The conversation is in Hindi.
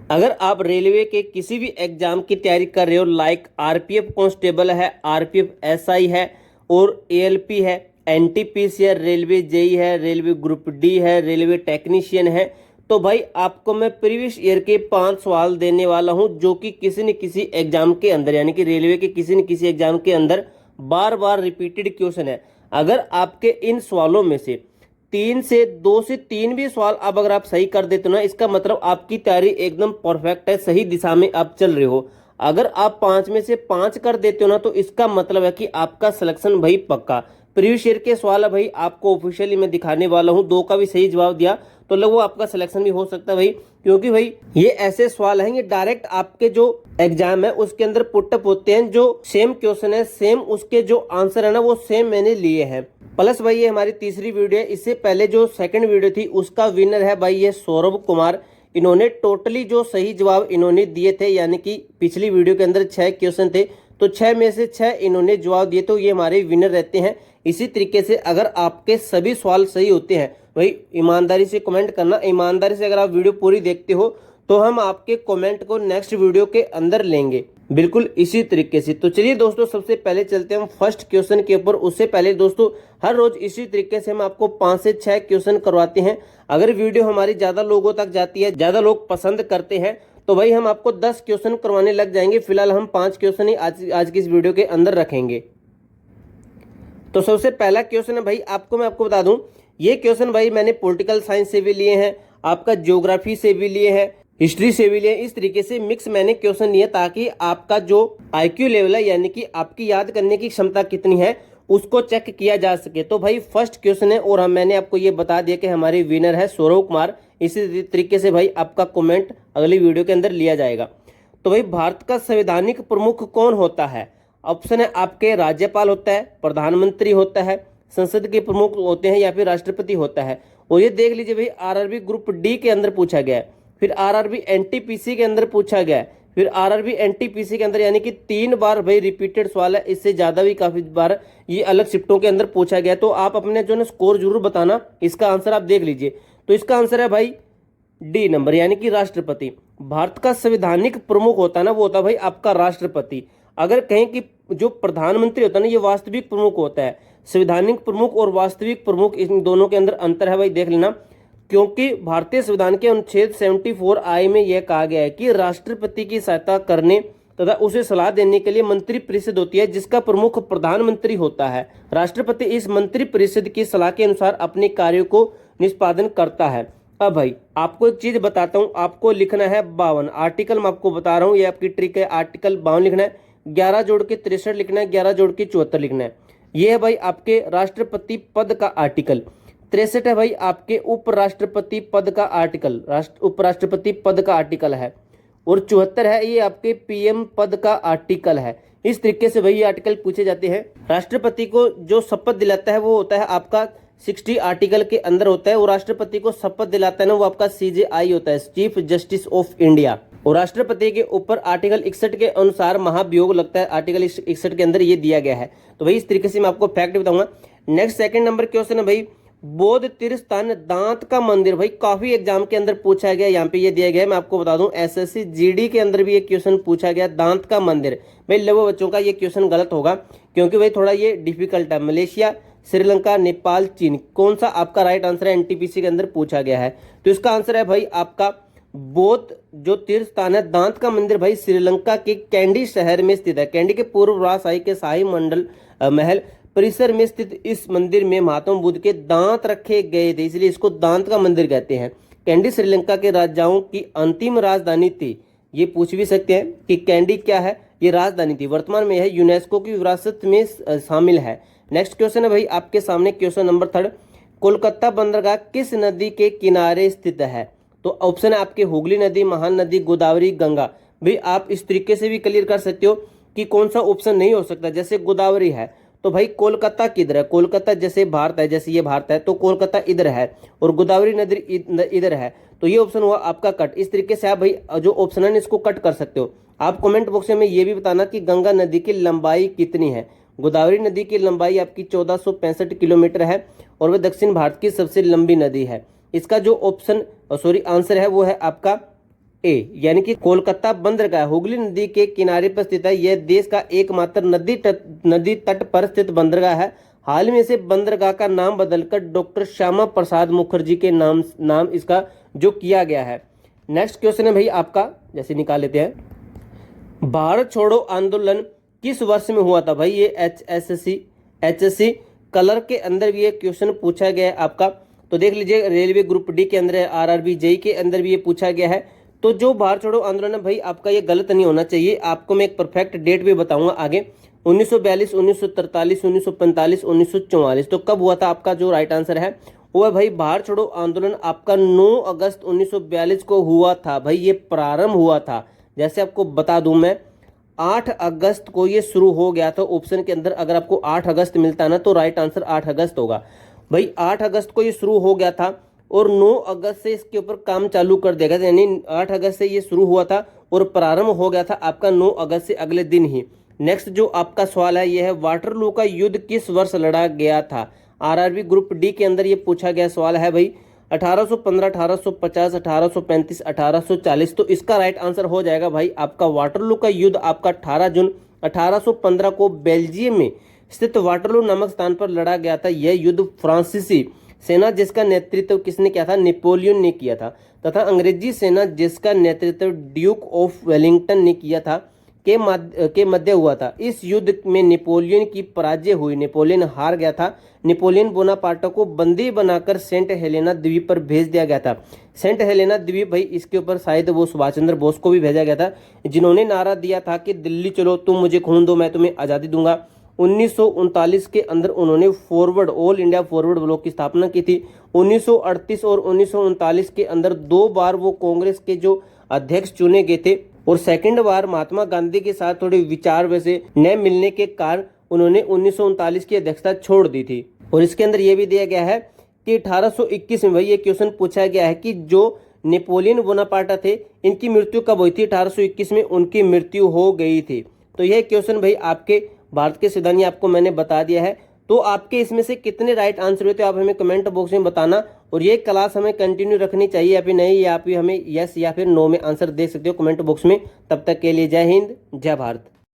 अगर आप रेलवे के किसी भी एग्जाम की तैयारी कर रहे हो, लाइक आरपीएफ कांस्टेबल है, आरपीएफ एसआई है और एएलपी है, एनटीपीसी है, रेलवे जेई है, रेलवे ग्रुप डी है, रेलवे टेक्नीशियन है, तो भाई आपको मैं प्रीवियस ईयर के 5 सवाल देने वाला हूं जो कि किसी न किसी एग्जाम के अंदर, यानी कि रेलवे के किसी न किसी एग्जाम के अंदर बार बार रिपीटेड क्वेश्चन है। अगर आपके इन सवालों में से 2 से 3 भी सवाल अब अगर आप सही कर देते हो ना, इसका मतलब आपकी तैयारी एकदम परफेक्ट है, सही दिशा में आप चल रहे हो। अगर आप 5 में से 5 कर देते हो ना, तो इसका मतलब है कि आपका सिलेक्शन भाई पक्का। प्रीवियस ईयर के सवाल है भाई आपको ऑफिशियली मैं दिखाने वाला हूं, 2 का भी सही जवाब दिया तो लगभग आपका सिलेक्शन भी हो सकता है भाई, क्योंकि भाई ये ऐसे सवाल हैं, ये डायरेक्ट आपके जो एग्जाम है उसके अंदर पुटअप होते हैं, जो सेम क्वेश्चन है, सेम उसके जो आंसर है ना वो सेम मैंने लिए हैं। प्लस भाई ये हमारी तीसरी वीडियो है, इससे पहले जो सेकंड वीडियो थी उसका विनर है भाई ये सौरभ कुमार। इन्होंने टोटली जो सही जवाब इन्होंने दिए थे, यानी कि पिछली वीडियो के अंदर 6 क्वेश्चन थे तो 6 में से 6 इन्होंने जवाब दिए, तो ये हमारे विनर रहते हैं। इसी तरीके से अगर आपके सभी सवाल सही होते हैं भाई, ईमानदारी से कमेंट करना, ईमानदारी से अगर आप वीडियो पूरी देखते हो तो हम आपके कमेंट को नेक्स्ट वीडियो के अंदर लेंगे, बिल्कुल इसी तरीके से। तो चलिए दोस्तों सबसे पहले चलते हैं हम फर्स्ट क्वेश्चन के ऊपर। उससे पहले दोस्तों हर रोज इसी तरीके से हम आपको 5 से 6 क्वेश्चन करवाते हैं। अगर वीडियो हमारी ज्यादा लोगों तक जाती है, ज्यादा लोग पसंद करते हैं, तो भाई हम आपको 10 क्वेश्चन करवाने लग जाएंगे। फिलहाल हम 5 क्वेश्चन ही आज की इस वीडियो के अंदर रखेंगे। तो सबसे पहला क्वेश्चन है भाई, मैं आपको बता दूं, ये क्वेश्चन भाई मैंने पॉलिटिकल साइंस से भी लिए हैं, आपका ज्योग्राफी से भी लिए हैं, हिस्ट्री से भी लिए। इस तरीके से मिक्स मैंने क्वेश्चन लिए ताकि आपका जो आईक्यू लेवल है, यानी कि आपकी याद करने की क्षमता कितनी है, उसको चेक किया जा सके। तो भाई फर्स्ट क्वेश्चन है और मैंने आपको ये बता दिया कि हमारे विनर है सौरभ कुमार। इसी तरीके से भाई आपका कमेंट अगली वीडियो के अंदर लिया जाएगा। तो भाई भारत का संवैधानिक प्रमुख कौन होता है? ऑप्शन है आपके राज्यपाल होता है, प्रधानमंत्री होता है, संसद के प्रमुख होते हैं या फिर राष्ट्रपति होता है। और ये देख लीजिए भाई आरआरबी ग्रुप डी के अंदर पूछा गया है, फिर आरआरबी एनटीपीसी के अंदर पूछा गया है, फिर आरआरबी एनटीपीसी के अंदर, यानी कि 3 बार भाई रिपीटेड सवाल है, इससे ज्यादा भी काफी बार ये अलग शिफ्टों के अंदर पूछा गया। तो आप अपने जो ना स्कोर जरूर बताना, इसका आंसर आप देख लीजिए। तो इसका आंसर है भाई डी नंबर, यानी कि राष्ट्रपति। भारत का संवैधानिक प्रमुख होता है ना, वो होता है भाई आपका राष्ट्रपति। अगर कहें कि जो प्रधानमंत्री होता है ना, ये वास्तविक प्रमुख होता है। संवैधानिक प्रमुख और वास्तविक प्रमुख, इन दोनों के अंदर अंतर है भाई, देख लेना। क्योंकि भारतीय संविधान के अनुच्छेद 74I में यह कहा गया है कि राष्ट्रपति की सहायता करने तथा उसे सलाह देने के लिए मंत्री परिषद होती है, जिसका प्रमुख प्रधानमंत्री होता है। राष्ट्रपति इस मंत्री परिषद की सलाह के अनुसार अपने कार्यों को निष्पादन करता है। अब भाई आपको एक चीज बताता हूं, आपको लिखना है 52 आर्टिकल, मैं आपको बता रहा हूं, ये आपकी ट्रिक है। आर्टिकल 52 लिखना है, 11 जोड़ के 63 लिखना है, 11 जोड़ के 74 लिखना है। ये है भाई आपके राष्ट्रपति पद का आर्टिकल। 63 है भाई आपके उपराष्ट्रपति पद का आर्टिकल, उपराष्ट्रपति पद का आर्टिकल है। और 74 है ये आपके पीएम पद का आर्टिकल है। इस तरीके से भाई ये आर्टिकल पूछे जाते हैं। राष्ट्रपति को जो शपथ दिलाता है वो होता है आपका 60 आर्टिकल के अंदर होता है, और राष्ट्रपति को शपथ दिलाता है ना, वो आपका CJI होता है, चीफ जस्टिस ऑफ इंडिया। और राष्ट्रपति के ऊपर आर्टिकल 61 के अनुसार महाभियोग लगता है, आर्टिकल 61 के अंदर ये दिया गया है। तो भाई इस तरीके से मैं आपको फैक्ट बताऊंगा। नेक्स्ट सेकंड नंबर क्वेश्चन है भाई, बौद्ध तीर्थ स्थान दांत का मंदिर। भाई काफी एग्जाम के अंदर पूछा गया, यहाँ पे ये दिया गया है, मैं आपको बता दूं SSC GD के अंदर भी एक क्वेश्चन पूछा गया, दांत का मंदिर। भाई लगभग बच्चों का ये क्वेश्चन गलत होगा, क्योंकि भाई थोड़ा ये डिफिकल्ट है। मलेशिया, श्रीलंका, नेपाल, चीन, कौन सा आपका राइट आंसर है? एनटीपीसी के अंदर पूछा गया है। तो इसका आंसर है भाई आपका बौद्ध जो तीर्थ स्थान है दांत का मंदिर, भाई श्रीलंका के कैंडी शहर में स्थित है। कैंडी के पूर्व राजशाही के शाही मंडल महल परिसर में स्थित इस मंदिर में महात्मा बुद्ध के दांत रखे गए थे, इसलिए इसको दांत का मंदिर कहते हैं। कैंडी श्रीलंका के राजाओं की अंतिम राजधानी थी। ये पूछ भी सकते हैं कि कैंडी क्या है? ये राजधानी थी, वर्तमान में है यूनेस्को की विरासत में शामिल है। नेक्स्ट क्वेश्चन है भाई आपके सामने क्वेश्चन नंबर 3, कोलकाता बंदरगाह किस नदी के किनारे स्थित है? तो ऑप्शन है आपके हुगली नदी, महान नदी, गोदावरी, गंगा। भाई आप इस तरीके से भी क्लियर कर सकते हो कि कौन सा ऑप्शन नहीं हो सकता। जैसे गोदावरी है तो भाई कोलकाता किधर है? कोलकाता जैसे भारत है, जैसे ये भारत है तो कोलकाता इधर है, और गोदावरी नदी इधर है, तो ये ऑप्शन हुआ आपका कट। इस तरीके से आप भाई जो ऑप्शन है इसको कट कर सकते हो। आप कमेंट बॉक्स में ये भी बताना कि गंगा नदी की लंबाई कितनी है। गोदावरी नदी की लंबाई आपकी 1465 किलोमीटर है, और वह दक्षिण भारत की सबसे लंबी नदी है। इसका जो ऑप्शन आंसर है वो है आपका ए यानी कि कोलकाता बंदरगाह हुगली नदी के किनारे पर स्थित है। यह देश का एकमात्र नदी तट पर स्थित बंदरगाह है। हाल में से बंदरगाह का नाम बदलकर डॉक्टर श्यामा प्रसाद मुखर्जी के नाम इसका जो किया गया है। नेक्स्ट क्वेश्चन है भाई आपका, जैसे निकाल लेते हैं। भारत छोड़ो आंदोलन किस वर्ष में हुआ था? भाई ये एचएससी कलर के अंदर भी ये क्वेश्चन पूछा गया है आपका। तो देख लीजिए, रेलवे ग्रुप डी के अंदर है, आरआरबी जेई के अंदर भी ये पूछा गया है। तो जो भारत छोड़ो आंदोलन है भाई आपका, ये गलत नहीं होना चाहिए। आपको मैं एक परफेक्ट डेट भी बताऊंगा आगे। 1942, 1943, 1945, 1944। तो कब हुआ था? आपका जो राइट आंसर है वो है भाई भारत छोड़ो आंदोलन आपका 9 अगस्त 1942 को हुआ था। भाई ये प्रारंभ हुआ था, जैसे आपको बता दूं मैं, 8 अगस्त को ये शुरू हो गया था। ऑप्शन के अंदर अगर आपको 8 अगस्त मिलता ना तो राइट आंसर 8 अगस्त होगा। भाई 8 अगस्त को ये शुरू हो गया था और 9 अगस्त से इसके ऊपर काम चालू कर दिया गया, यानी 8 अगस्त से ये शुरू हुआ था और प्रारंभ हो गया था आपका 9 अगस्त से अगले दिन ही। नेक्स्ट जो आपका सवाल है ये है, वाटरलू का युद्ध किस वर्ष लड़ा गया था? आरआरबी ग्रुप डी के अंदर ये पूछा गया सवाल है भाई। 1815, 1850, 1835, 1840। तो इसका राइट आंसर हो जाएगा भाई आपका वाटरलू का युद्ध आपका 18 जून 1815 को बेल्जियम में स्थित वाटरलू नामक स्थान पर लड़ा गया था। यह युद्ध फ्रांसीसी सेना जिसका नेतृत्व किसने किया था? नेपोलियन ने किया था। तथा अंग्रेजी सेना जिसका नेतृत्व ड्यूक ऑफ वेलिंगटन ने किया था के मध्य हुआ था। इस युद्ध में नेपोलियन की पराजय हुई, नेपोलियन हार गया था। नेपोलियन बोनापार्ट को बंदी बनाकर सेंट हेलेना द्वीप पर भेज दिया गया था। सेंट हेलेना द्वीप भाई इसके ऊपर शायद वो सुभाष चंद्र बोस को भी भेजा गया था, जिन्होंने नारा दिया था कि दिल्ली चलो, तुम मुझे खून दो, मैं तुम्हें आज़ादी दूंगा। 1939 के अंदर उन्होंने ऑल इंडिया फॉरवर्ड ब्लॉक की स्थापना की थी। 1938 और 1939 के अंदर 2 बार वो कांग्रेस के जो अध्यक्ष चुने गए थे और सेकंड बार महात्मा गांधी के साथ थोड़े विचार वैसे न मिलने के कारण उन्होंने 1939 की अध्यक्षता छोड़ दी थी। और इसके अंदर यह भी दिया गया है कि 1821 में भाई ये क्वेश्चन पूछा गया है कि जो नेपोलियन बोनापार्ट थे इनकी मृत्यु कब हुई थी? 1821 में उनकी मृत्यु हो गई थी। तो यह क्वेश्चन भाई आपके भारत के संविधान आपको मैंने बता दिया है। तो आपके इसमें से कितने राइट आंसर हुए तो आप हमें कमेंट बॉक्स में बताना। और ये क्लास हमें कंटिन्यू रखनी चाहिए या फिर नहीं, या फिर हमें यस या फिर नो में आंसर दे सकते हो कमेंट बॉक्स में। तब तक के लिए जय हिंद, जय भारत।